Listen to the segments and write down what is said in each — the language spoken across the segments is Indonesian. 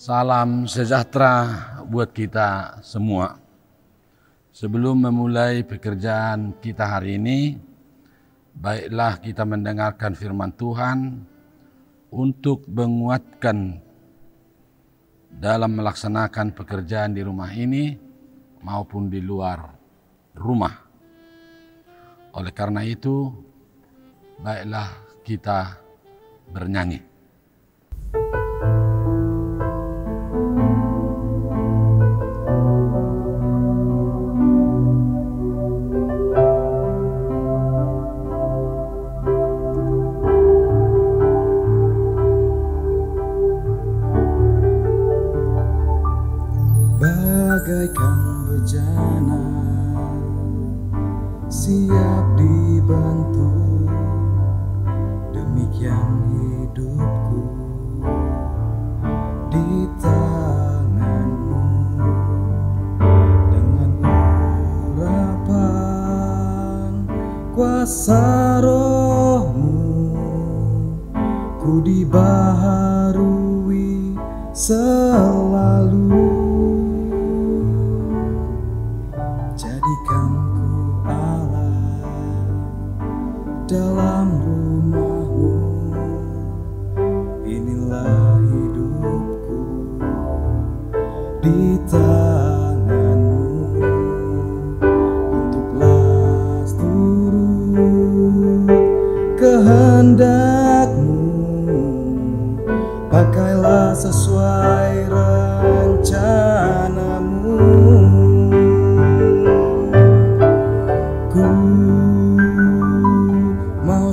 Salam sejahtera buat kita semua. Sebelum memulai pekerjaan kita hari ini, baiklah kita mendengarkan firman Tuhan untuk menguatkan dalam melaksanakan pekerjaan di rumah ini maupun di luar rumah. Oleh karena itu, baiklah kita bernyanyi. Bagaikan bejana siap dibentuk, demikian hidupku di tanganmu. Dengan urapan kuasa rohmu, ku dibaharui selalu. Dalam rumahmu, inilah hidupku di tanganmu. Untuklah turut kehendakmu, pakailah sesuai rencanamu.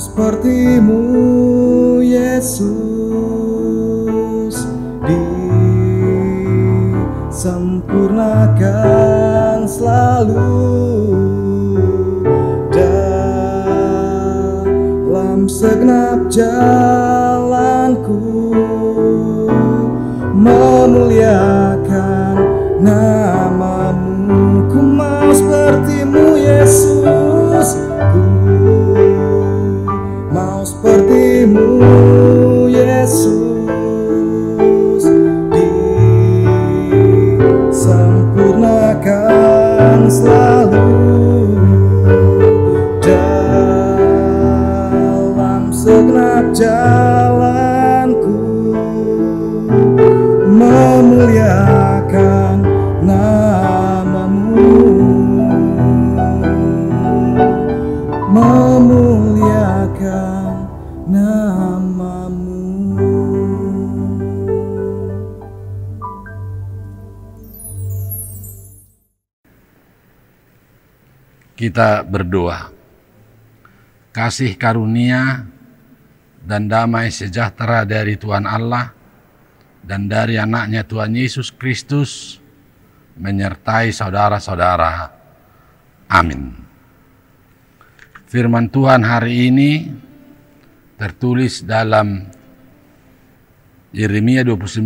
Sepertimu Yesus, disempurnakan selalu dalam segenap jalanku, memuliakan namamu. Ku mau sepertimu Yesus, sepertimu Yesus, disempurnakan selalu dalam segenap jalanku, memuliakan namamu, memuliakan namamu. Kita berdoa. Kasih karunia dan damai sejahtera dari Tuhan Allah dan dari anaknya Tuhan Yesus Kristus menyertai saudara-saudara. Amin. Firman Tuhan hari ini tertulis dalam Yeremia 29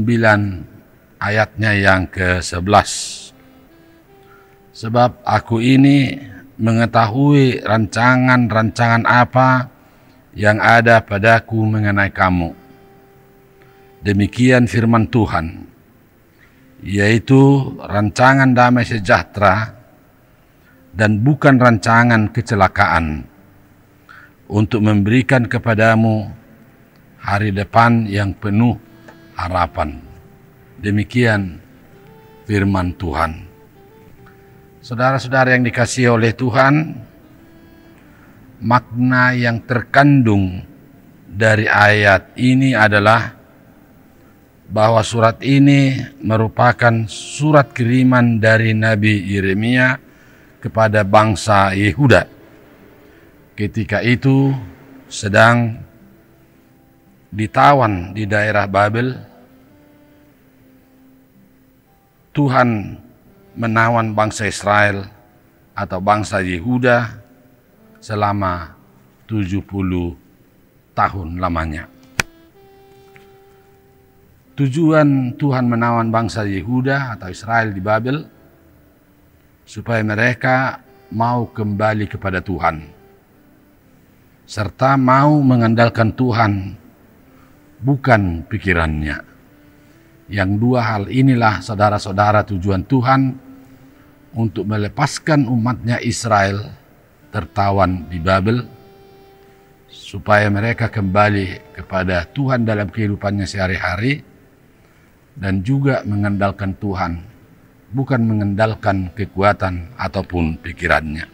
ayatnya yang ke-11. Sebab aku ini mengetahui rancangan-rancangan apa yang ada padaku mengenai kamu. Demikian firman Tuhan, yaitu rancangan damai sejahtera dan bukan rancangan kecelakaan, untuk memberikan kepadamu hari depan yang penuh harapan. Demikian firman Tuhan. Saudara-saudara yang dikasihi oleh Tuhan, makna yang terkandung dari ayat ini adalah bahwa surat ini merupakan surat kiriman dari Nabi Yeremia kepada bangsa Yehuda. Ketika itu sedang ditawan di daerah Babel, Tuhan menawan bangsa Israel atau bangsa Yehuda selama 70 tahun lamanya. Tujuan Tuhan menawan bangsa Yehuda atau Israel di Babel supaya mereka mau kembali kepada Tuhan, serta mau mengandalkan Tuhan, bukan pikirannya. Yang dua hal inilah saudara-saudara tujuan Tuhan untuk melepaskan umatnya Israel tertawan di Babel, supaya mereka kembali kepada Tuhan dalam kehidupannya sehari-hari dan juga mengandalkan Tuhan, bukan mengandalkan kekuatan ataupun pikirannya.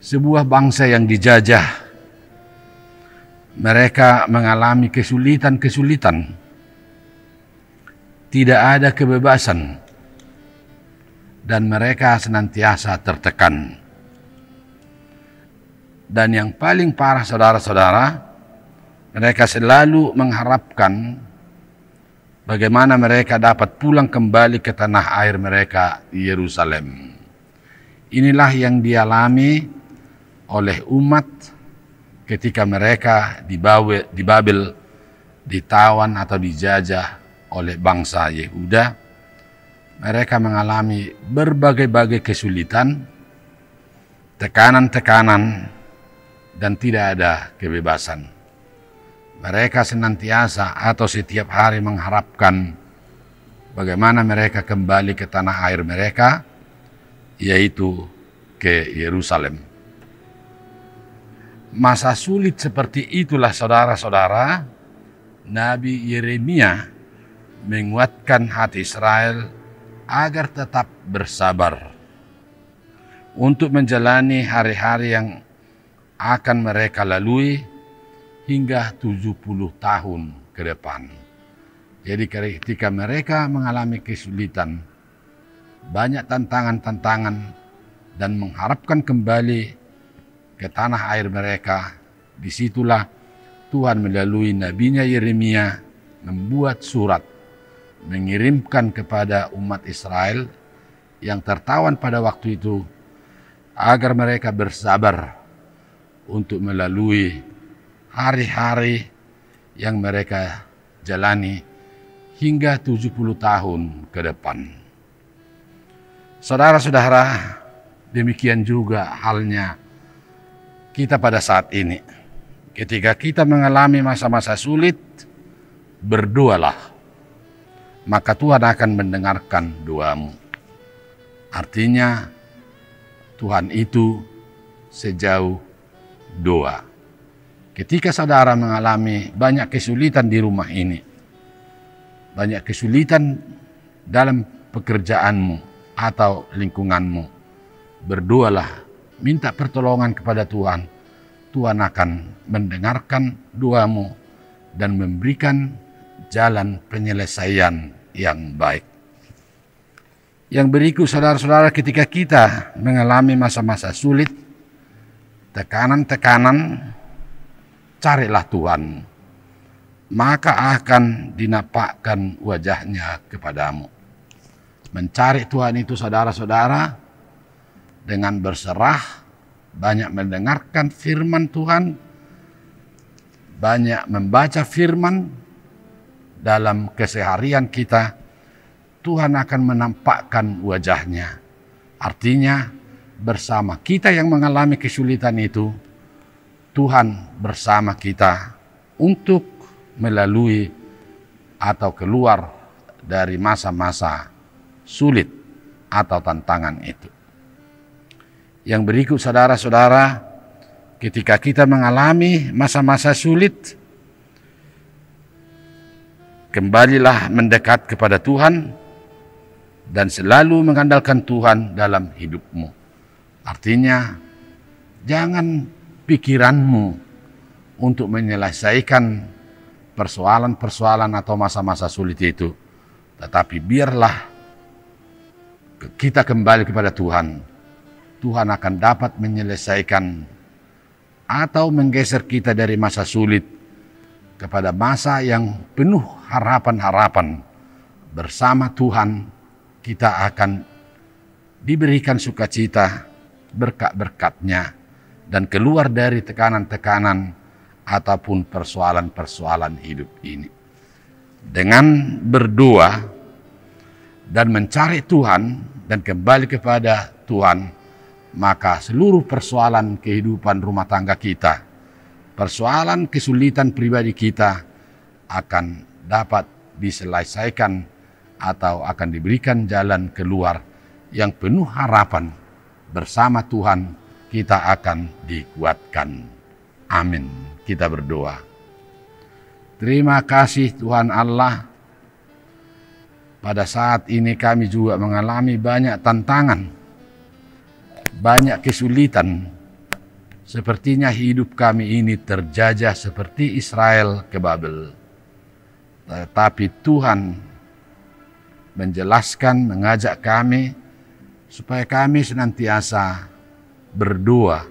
Sebuah bangsa yang dijajah, mereka mengalami kesulitan-kesulitan, tidak ada kebebasan, dan mereka senantiasa tertekan. Dan yang paling parah saudara-saudara, mereka selalu mengharapkan bagaimana mereka dapat pulang kembali ke tanah air mereka di Yerusalem. Inilah yang dialami oleh umat ketika mereka di Babel ditawan atau dijajah oleh bangsa Yehuda. Mereka mengalami berbagai-bagai kesulitan, tekanan-tekanan, dan tidak ada kebebasan. Mereka senantiasa atau setiap hari mengharapkan bagaimana mereka kembali ke tanah air mereka, yaitu ke Yerusalem. Masa sulit seperti itulah saudara-saudara, Nabi Yeremia menguatkan hati Israel agar tetap bersabar untuk menjalani hari-hari yang akan mereka lalui hingga 70 tahun ke depan. Jadi ketika mereka mengalami kesulitan, banyak tantangan-tantangan, dan mengharapkan kembali ke tanah air mereka, disitulah Tuhan melalui nabinya Yeremia membuat surat mengirimkan kepada umat Israel yang tertawan pada waktu itu agar mereka bersabar untuk melalui hari-hari yang mereka jalani hingga 70 tahun ke depan. Saudara-saudara, demikian juga halnya kita pada saat ini. Ketika kita mengalami masa-masa sulit, berdoalah, maka Tuhan akan mendengarkan doamu. Artinya Tuhan itu sejauh doa. Ketika saudara mengalami banyak kesulitan di rumah ini, banyak kesulitan dalam pekerjaanmu atau lingkunganmu, berdoalah, minta pertolongan kepada Tuhan. Tuhan akan mendengarkan doamu dan memberikan jalan penyelesaian yang baik. Yang berikut saudara-saudara, ketika kita mengalami masa-masa sulit, tekanan-tekanan, carilah Tuhan, maka akan dinampakkan wajahnya kepadamu. Mencari Tuhan itu saudara-saudara dengan berserah, banyak mendengarkan firman Tuhan, banyak membaca firman dalam keseharian kita, Tuhan akan menampakkan wajahnya. Artinya bersama kita yang mengalami kesulitan itu, Tuhan bersama kita untuk melalui atau keluar dari masa-masa sulit atau tantangan itu. Yang berikut saudara-saudara, ketika kita mengalami masa-masa sulit, kembalilah mendekat kepada Tuhan dan selalu mengandalkan Tuhan dalam hidupmu. Artinya, jangan pikiranmu untuk menyelesaikan persoalan-persoalan atau masa-masa sulit itu, tetapi biarlah kita kembali kepada Tuhan. Tuhan akan dapat menyelesaikan atau menggeser kita dari masa sulit kepada masa yang penuh harapan-harapan. Bersama Tuhan kita akan diberikan sukacita, berkat-berkatnya, dan keluar dari tekanan-tekanan ataupun persoalan-persoalan hidup ini. Dengan berdoa dan mencari Tuhan dan kembali kepada Tuhan, maka seluruh persoalan kehidupan rumah tangga kita, persoalan kesulitan pribadi kita akan dapat diselesaikan atau akan diberikan jalan keluar yang penuh harapan. Bersama Tuhan kita akan dikuatkan. Amin. Kita berdoa. Terima kasih Tuhan Allah. Pada saat ini kami juga mengalami banyak tantangan, banyak kesulitan. Sepertinya hidup kami ini terjajah seperti Israel ke Babel. Tetapi Tuhan menjelaskan, mengajak kami supaya kami senantiasa berdoa,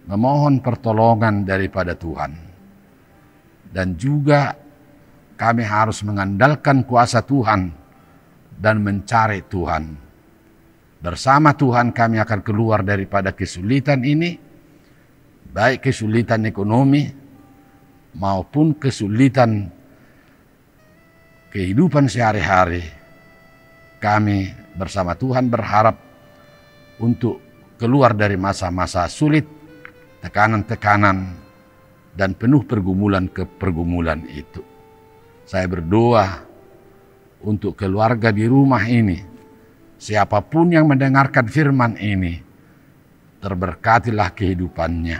memohon pertolongan daripada Tuhan. Dan juga kami harus mengandalkan kuasa Tuhan dan mencari Tuhan. Bersama Tuhan kami akan keluar daripada kesulitan ini, baik kesulitan ekonomi maupun kesulitan kehidupan sehari-hari. Kami bersama Tuhan berharap untuk keluar dari masa-masa sulit, tekanan-tekanan, dan penuh pergumulan ke pergumulan itu. Saya berdoa untuk keluarga di rumah ini, siapapun yang mendengarkan firman ini, terberkatilah kehidupannya.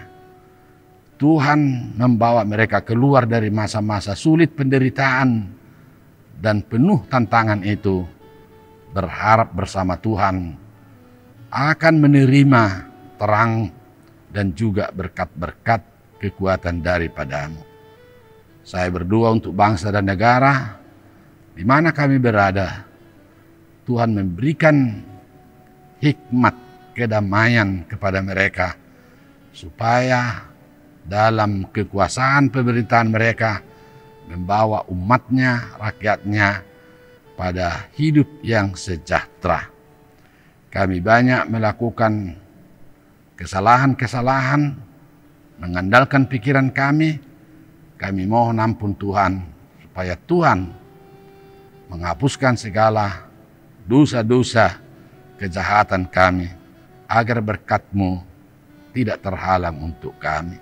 Tuhan membawa mereka keluar dari masa-masa sulit, penderitaan, dan penuh tantangan itu, berharap bersama Tuhan akan menerima terang dan juga berkat-berkat kekuatan daripadamu. Saya berdoa untuk bangsa dan negara di mana kami berada. Tuhan memberikan hikmat kedamaian kepada mereka, supaya dalam kekuasaan pemerintahan mereka membawa umatnya, rakyatnya pada hidup yang sejahtera. Kami banyak melakukan kesalahan-kesalahan, mengandalkan pikiran kami. Kami mohon ampun Tuhan, supaya Tuhan menghapuskan segala dosa-dosa kejahatan kami, agar berkat-Mu tidak terhalang untuk kami.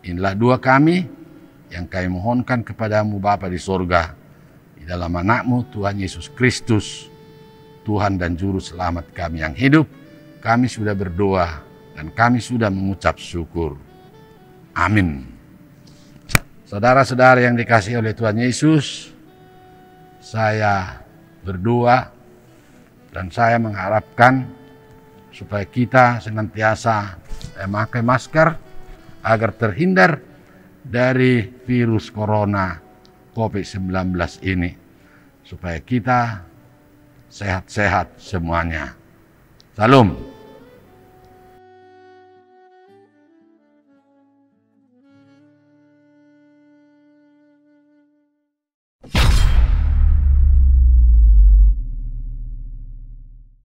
Inilah doa kami yang kami mohonkan kepadamu Bapa di sorga, di dalam anak-Mu Tuhan Yesus Kristus, Tuhan dan Juru Selamat kami yang hidup. Kami sudah berdoa dan kami sudah mengucap syukur. Amin. Saudara-saudara yang dikasihi oleh Tuhan Yesus, saya berdoa dan saya mengharapkan supaya kita senantiasa memakai masker agar terhindar dari virus corona COVID-19 ini, supaya kita sehat-sehat semuanya. Salam.